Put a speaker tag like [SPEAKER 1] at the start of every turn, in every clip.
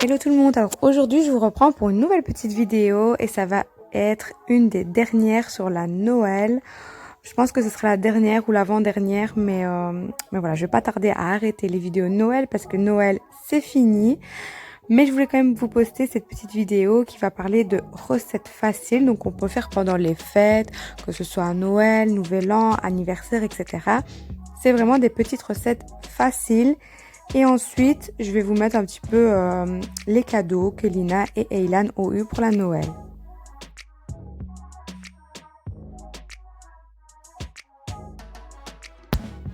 [SPEAKER 1] Hello tout le monde, alors aujourd'hui je vous reprends pour une nouvelle petite vidéo et ça va être une des dernières sur la Noël. Je pense que ce sera la dernière ou l'avant-dernière, mais voilà, je vais pas tarder à arrêter les vidéos Noël parce que Noël c'est fini. Mais je voulais quand même vous poster cette petite vidéo qui va parler de recettes faciles, donc on peut faire pendant les fêtes, que ce soit à Noël, Nouvel An, anniversaire, etc. C'est vraiment des petites recettes faciles. Et ensuite, je vais vous mettre un petit peu les cadeaux que Lina et Aylan ont eu pour la Noël.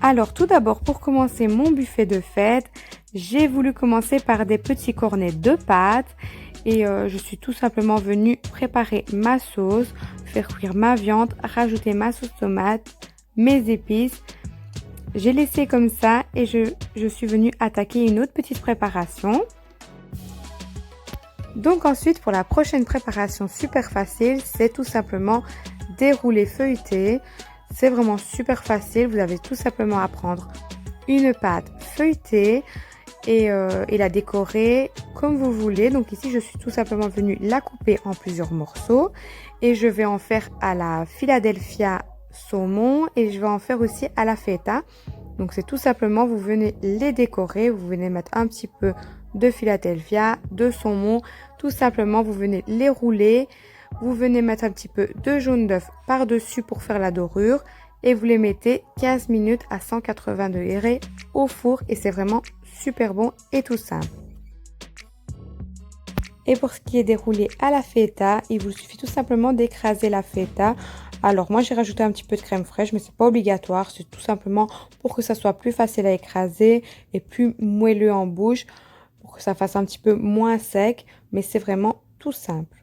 [SPEAKER 1] Alors tout d'abord, pour commencer mon buffet de fête, j'ai voulu commencer par des petits cornets de pâtes. Et je suis tout simplement venue préparer ma sauce, faire cuire ma viande, rajouter ma sauce tomate, mes épices. J'ai laissé comme ça et je suis venue attaquer une autre petite préparation. Donc ensuite, pour la prochaine préparation super facile, c'est tout simplement des roulés feuilletés. C'est vraiment super facile. Vous avez tout simplement à prendre une pâte feuilletée et la décorer comme vous voulez. Donc ici, je suis tout simplement venue la couper en plusieurs morceaux et je vais en faire à la Philadelphia saumon et je vais en faire aussi à la feta. Donc c'est tout simplement, vous venez les décorer, vous venez mettre un petit peu de Philadelphia, de saumon, tout simplement vous venez les rouler, vous venez mettre un petit peu de jaune d'œuf par-dessus pour faire la dorure et vous les mettez 15 minutes à 180 degrés au four et c'est vraiment super bon et tout simple. Et pour ce qui est des roulés à la feta, il vous suffit tout simplement d'écraser la feta. Alors moi j'ai rajouté un petit peu de crème fraîche mais c'est pas obligatoire, c'est tout simplement pour que ça soit plus facile à écraser et plus moelleux en bouche, pour que ça fasse un petit peu moins sec, mais c'est vraiment tout simple.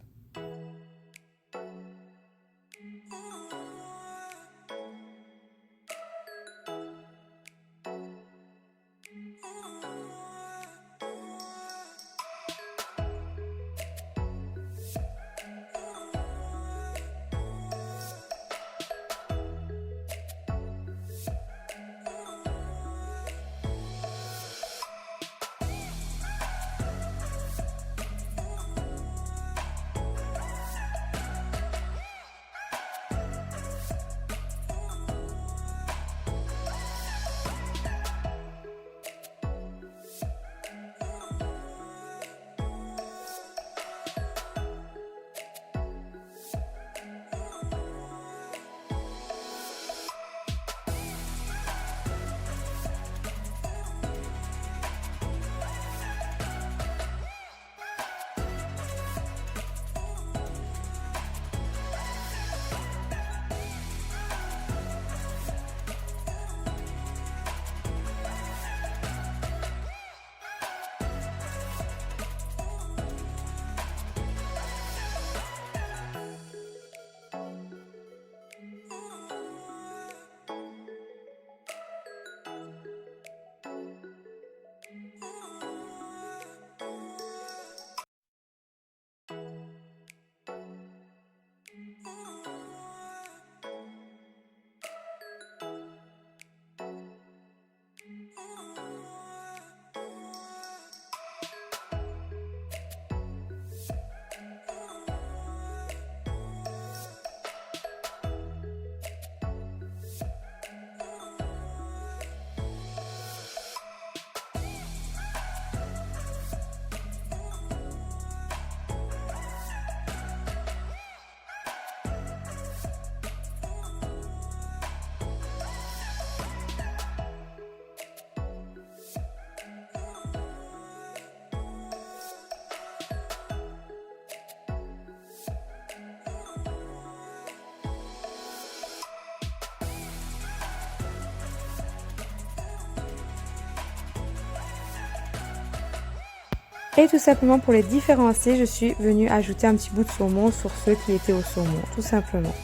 [SPEAKER 1] Et tout simplement pour les différencier, je suis venue ajouter un petit bout de saumon sur ceux qui étaient au saumon, tout simplement.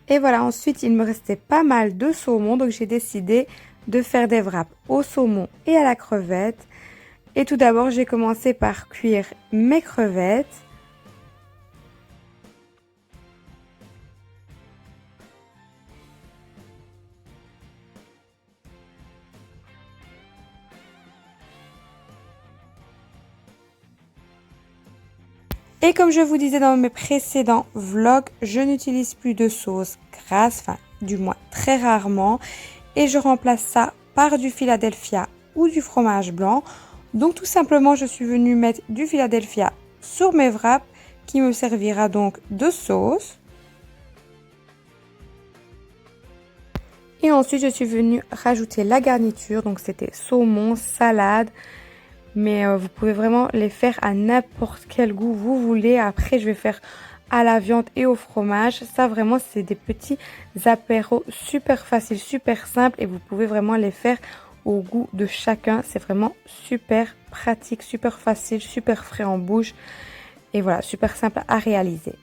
[SPEAKER 1] Et voilà, ensuite il me restait pas mal de saumon, donc j'ai décidé de faire des wraps au saumon et à la crevette. Et tout d'abord, j'ai commencé par cuire mes crevettes. Et comme je vous disais dans mes précédents vlogs, je n'utilise plus de sauce grasse, enfin du moins très rarement. Et je remplace ça par du Philadelphia ou du fromage blanc. Donc tout simplement, je suis venue mettre du Philadelphia sur mes wraps qui me servira donc de sauce. Et ensuite, je suis venue rajouter la garniture. Donc c'était saumon, salade. Mais vous pouvez vraiment les faire à n'importe quel goût vous voulez. Après, je vais faire à la viande et au fromage. Ça, vraiment, c'est des petits apéros super faciles, super simples. Et vous pouvez vraiment les faire au goût de chacun. C'est vraiment super pratique, super facile, super frais en bouche. Et voilà, super simple à réaliser.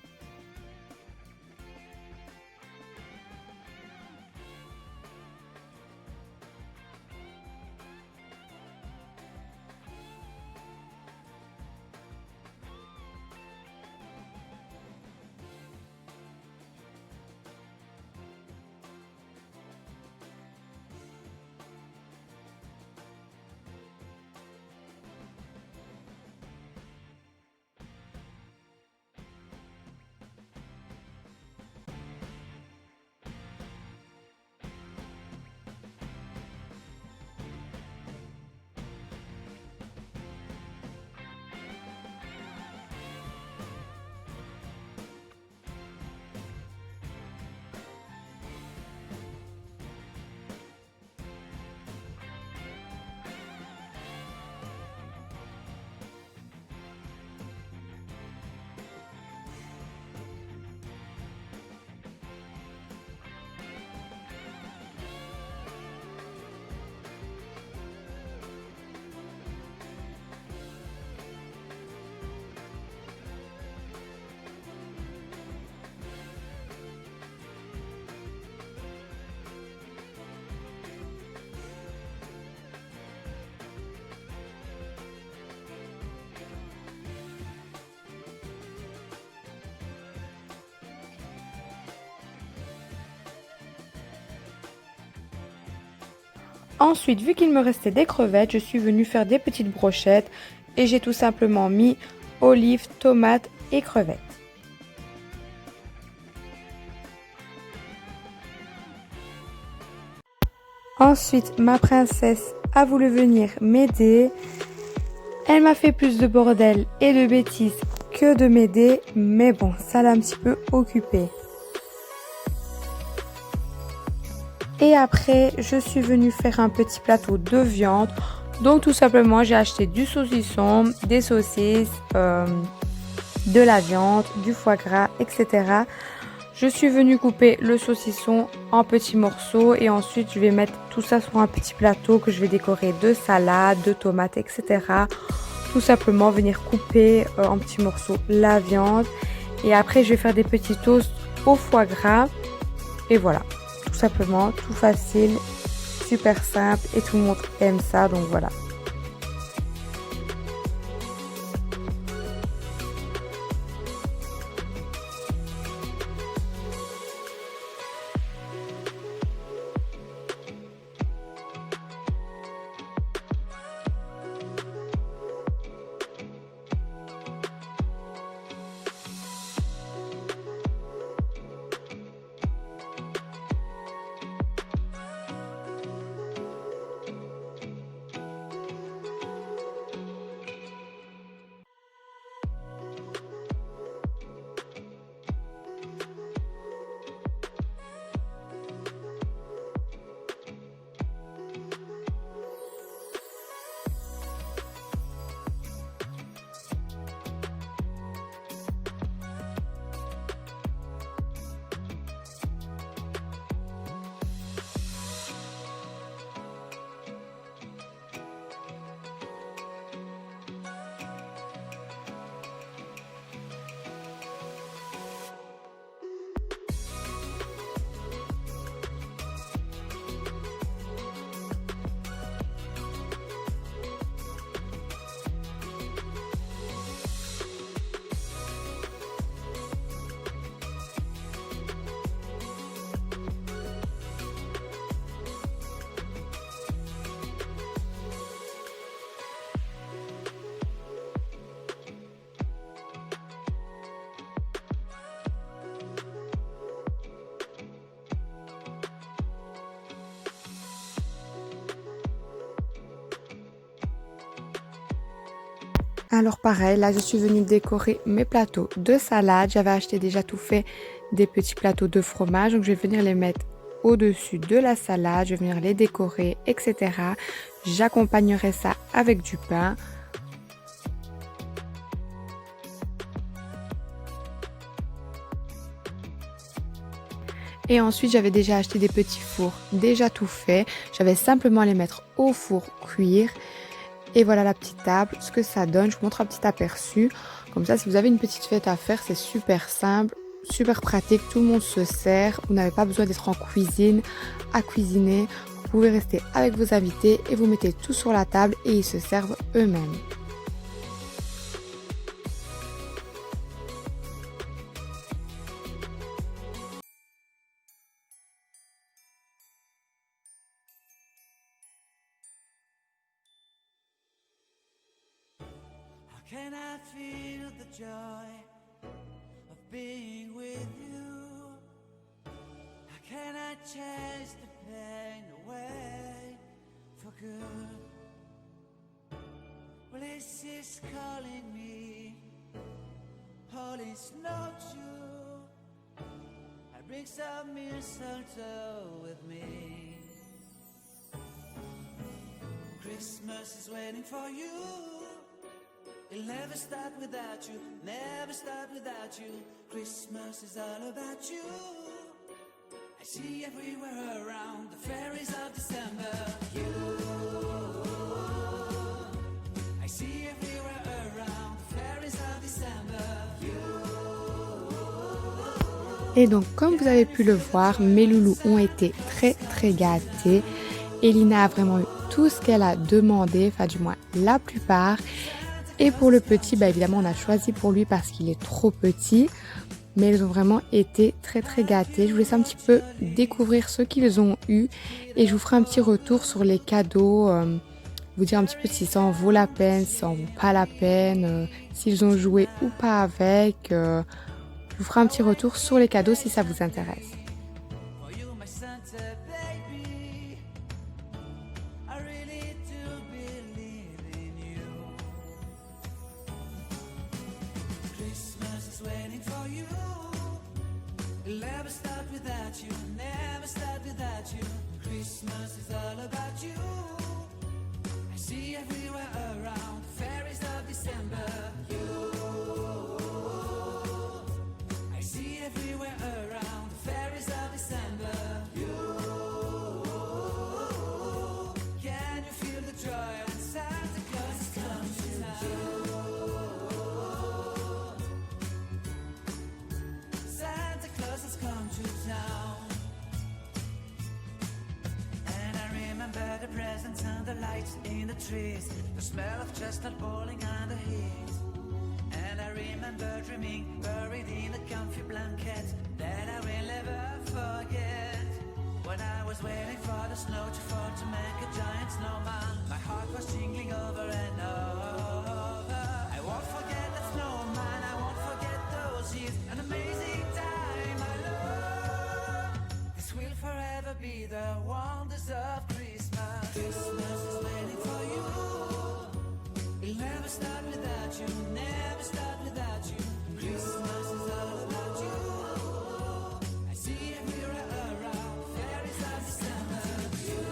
[SPEAKER 1] Ensuite, vu qu'il me restait des crevettes, je suis venue faire des petites brochettes et j'ai tout simplement mis olives, tomates et crevettes. Ensuite, ma princesse a voulu venir m'aider. Elle m'a fait plus de bordel et de bêtises que de m'aider, mais bon, ça l'a un petit peu occupée. Et après, je suis venue faire un petit plateau de viande. Donc tout simplement, j'ai acheté du saucisson, des saucisses, de la viande, du foie gras, etc. Je suis venue couper le saucisson en petits morceaux et ensuite je vais mettre tout ça sur un petit plateau que je vais décorer de salade, de tomates, etc. Tout simplement venir couper en petits morceaux la viande et après je vais faire des petits toasts au foie gras et voilà. Tout simplement, tout facile, super simple et tout le monde aime ça, donc voilà. Alors pareil, là je suis venue décorer mes plateaux de salade. J'avais acheté déjà tout fait des petits plateaux de fromage. Donc je vais venir les mettre au-dessus de la salade. Je vais venir les décorer, etc. J'accompagnerai ça avec du pain. Et ensuite, j'avais déjà acheté des petits fours déjà tout faits. J'avais simplement à les mettre au four cuire. Et voilà la petite table, ce que ça donne. Je vous montre un petit aperçu. Comme ça, si vous avez une petite fête à faire, c'est super simple, super pratique. Tout le monde se sert. Vous n'avez pas besoin d'être en cuisine, à cuisiner. Vous pouvez rester avec vos invités et vous mettez tout sur la table et ils se servent eux-mêmes.
[SPEAKER 2] Can I feel the joy of being with you? How can I chase the pain away for good? Well, this is calling me, all is not true. I bring some mistletoe with me. Christmas is waiting for you. It'll never start without you, never start without you. Christmas is all about you. I see everywhere around the fairies of December. You, I see everywhere around the fairies of December.
[SPEAKER 1] Et donc, comme vous avez pu le voir, mes loulous ont été très gâtés. Elina a vraiment eu tout ce qu'elle a demandé, enfin du moins la plupart. Et pour le petit, évidemment, on a choisi pour lui parce qu'il est trop petit. Mais ils ont vraiment été très gâtés. Je vous laisse un petit peu découvrir ce qu'ils ont eu. Et je vous ferai un petit retour sur les cadeaux. Vous dire un petit peu si ça en vaut la peine, si ça en vaut pas la peine. S'ils ont joué ou pas avec. Je vous ferai un petit retour sur les cadeaux si ça vous intéresse.
[SPEAKER 2] Never start without you, never start without you. Christmas is all about you. I see everywhere around the fairies of December. You, I see everywhere around the fairies of December. You, can you feel the joy when Santa Claus is coming to town? Come to town. And I remember the presents and the lights in the trees, the smell of chestnut boiling on the heat. And I remember dreaming, buried in a comfy blanket that I will never forget. When I was waiting for the snow to fall to make a giant snowman, my heart was jingling over and over. I won't forget that snowman, I won't forget those years, an amazing time. Will forever be the wonders of Christmas. Christmas is waiting for you. It'll never start without you, never start without you. Christmas is all about you. I see everywhere around fairies of December. You,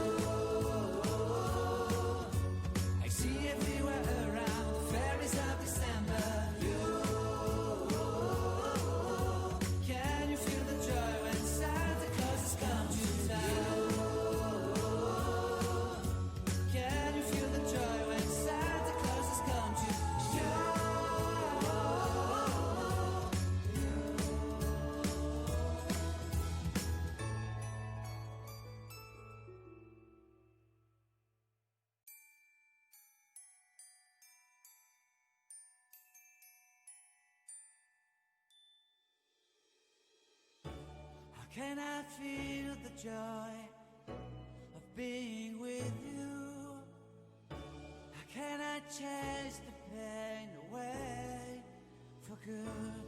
[SPEAKER 2] I see everywhere around fairies of December. You, can you feel the joy when Santa Claus is come to town? Can you feel the joy when Santa Claus has come to town? How can I feel the joy of being with you? How can I chase the pain away for good?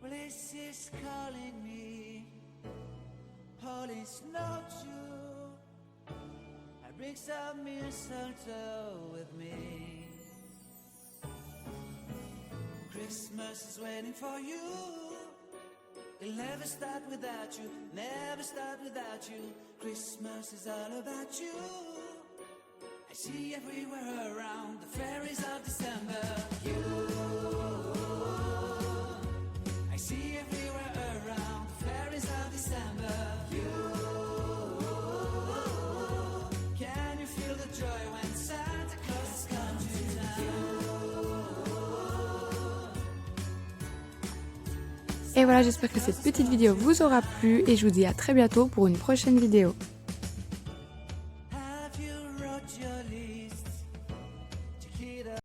[SPEAKER 2] Well, this is calling me, all is not true. I bring some mistletoe with me. Christmas is waiting for you. It'll never start without you, never start without you. Christmas is all about you. I see everywhere around the fairies of December. You, I see everywhere around the fairies of December. You, can you feel the joy when Santa Claus comes to town?
[SPEAKER 1] Et voilà, j'espère que cette petite vidéo vous aura plu et je vous dis à très bientôt pour une prochaine vidéo.